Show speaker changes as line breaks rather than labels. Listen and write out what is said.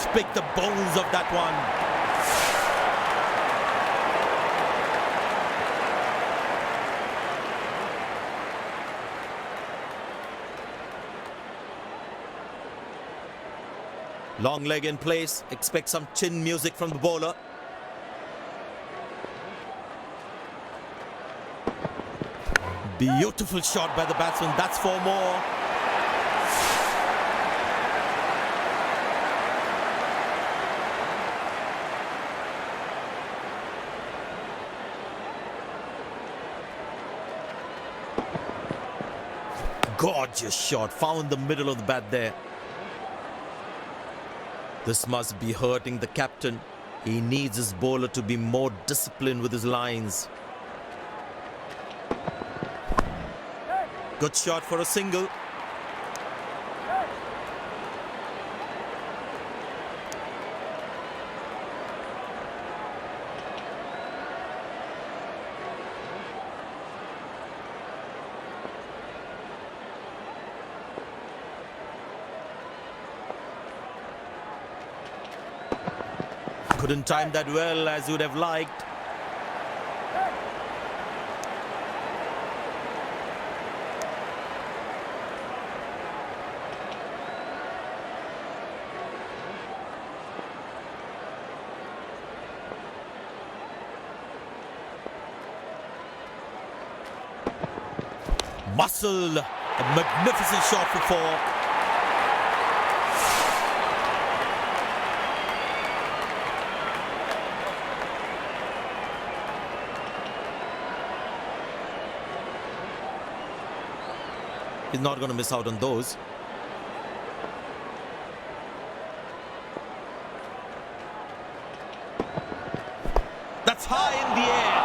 Just pick the bones of that one. Long leg in place. Expect some chin music from the bowler. Beautiful shot by the batsman. That's 4 more. Gorgeous shot. Found the middle of the bat there. This must be hurting the captain. He needs his bowler to be more disciplined with his lines. Good shot for a single. Couldn't time that well as you would have liked. Muscle, a magnificent shot for 4. He's not going to miss out on those. That's high in the air.